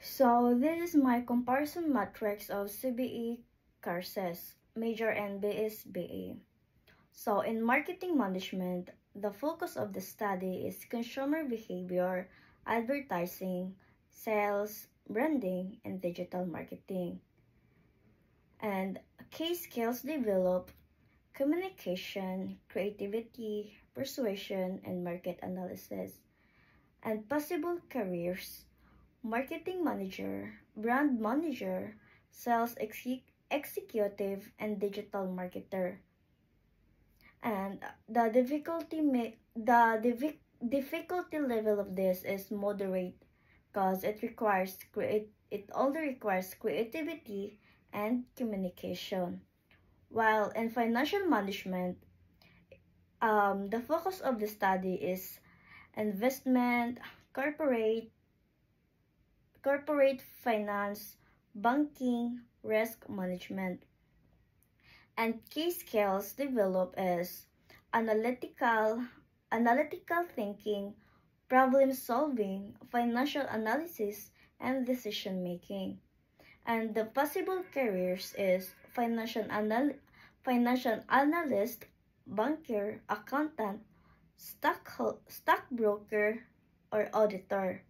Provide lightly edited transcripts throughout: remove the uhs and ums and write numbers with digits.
So this is my comparison matrix of CBE courses, major and BSBA. So in marketing management, the focus of the study is consumer behavior, advertising, sales, branding, and digital marketing. And key skills develop communication, creativity, persuasion, and market analysis. And possible careers: marketing manager, brand manager, sales executive, and digital marketer. And the difficulty level of this is moderate because it only requires creativity and communication. While in financial management, the focus of the study is investment, corporate finance, banking, risk management. And key skills developed is analytical thinking, problem solving, financial analysis, and decision making. And the possible careers is financial analyst, banker, accountant, stockbroker, or auditor.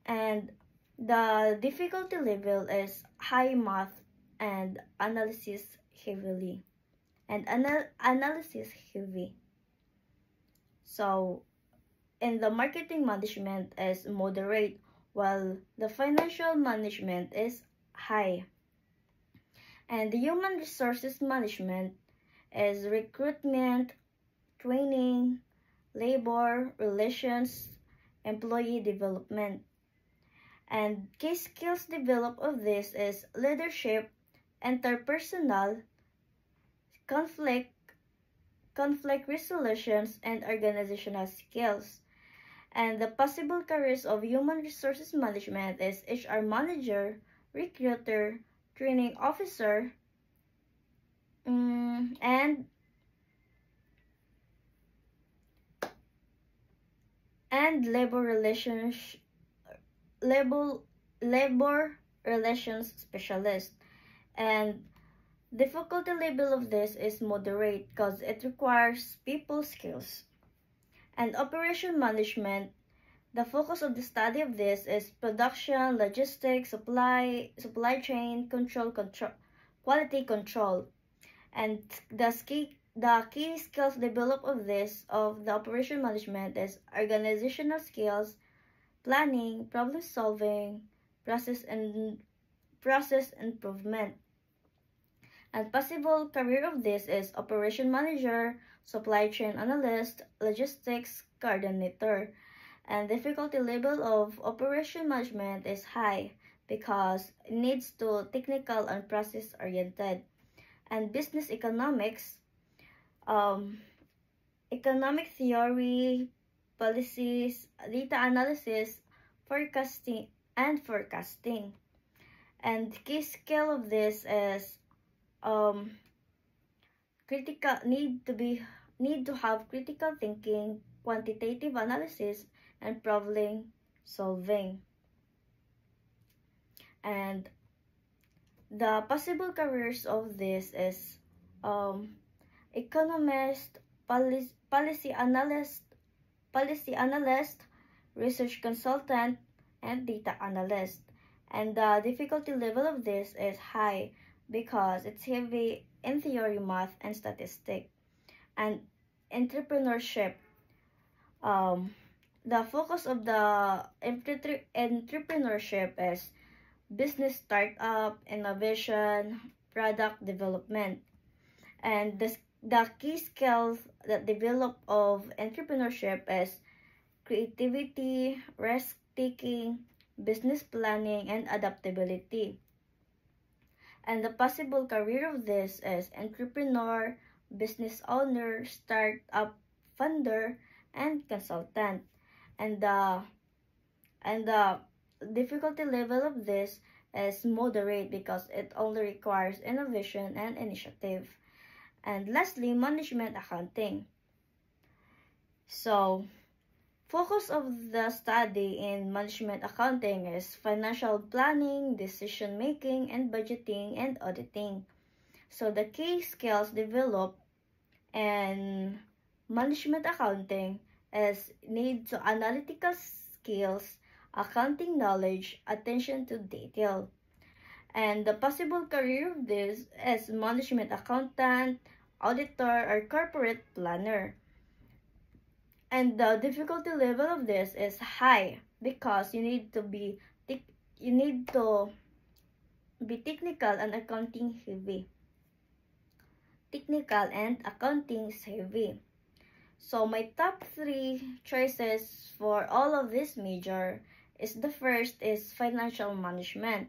And the difficulty level is high math and analysis heavily. So in the marketing management is moderate, while the financial management is high. And the human resources management is recruitment, training, labor relations, employee development. And key skills developed of this is leadership, interpersonal, conflict resolutions, and organizational skills. And the possible careers of human resources management is HR manager, recruiter, training officer, and labor relations specialist. And difficulty level of this is moderate because it requires people skills. And operation management, the focus of the study of this is production, logistics, supply chain, quality control. And the key skills developed of the operation management is organizational skills, planning, problem solving, process improvement. And possible career of this is operation manager, supply chain analyst, logistics coordinator. And difficulty level of operation management is high because it needs to technical and process oriented. And business economics, economic theory, policies, data analysis, forecasting. And key skill of this is need to have critical thinking, quantitative analysis, and problem solving. And the possible careers of this is economist, policy analyst, research consultant, and data analyst. And the difficulty level of this is high because it's heavy in theory, math, and statistics. And entrepreneurship, the focus of the entrepreneurship is business startup, innovation, product development. And the key skills that develop of entrepreneurship is creativity, risk-taking, business planning, and adaptability. And the possible career of this is entrepreneur, business owner, startup funder, and consultant. And the difficulty level of this is moderate because it only requires innovation and initiative. And lastly, management accounting. So Focus of the study in management accounting is financial planning, decision making, and budgeting and auditing. So the key skills developed in management accounting is need to analytical skills, accounting knowledge, attention to detail. And the possible career of this is management accountant, auditor, or corporate planner. And the difficulty level of this is high because you need to be technical and accounting heavy. Technical and accounting heavy. So my top 3 choices for all of this major is the first is financial management,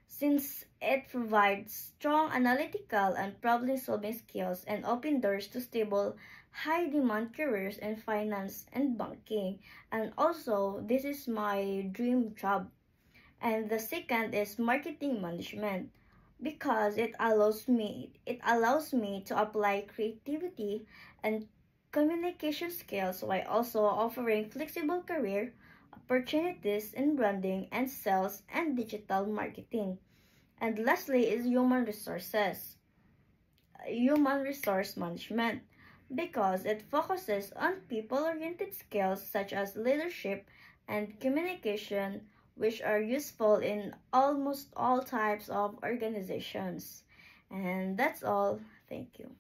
since it provides strong analytical and problem-solving skills and open doors to stable, high-demand careers in finance and banking. And also, this is my dream job. And the second is marketing management, because it allows me to apply creativity and communication skills while also offering flexible career opportunities in branding and sales and digital marketing. And lastly is human resource management, because it focuses on people-oriented skills such as leadership and communication, which are useful in almost all types of organizations. And that's all. Thank you.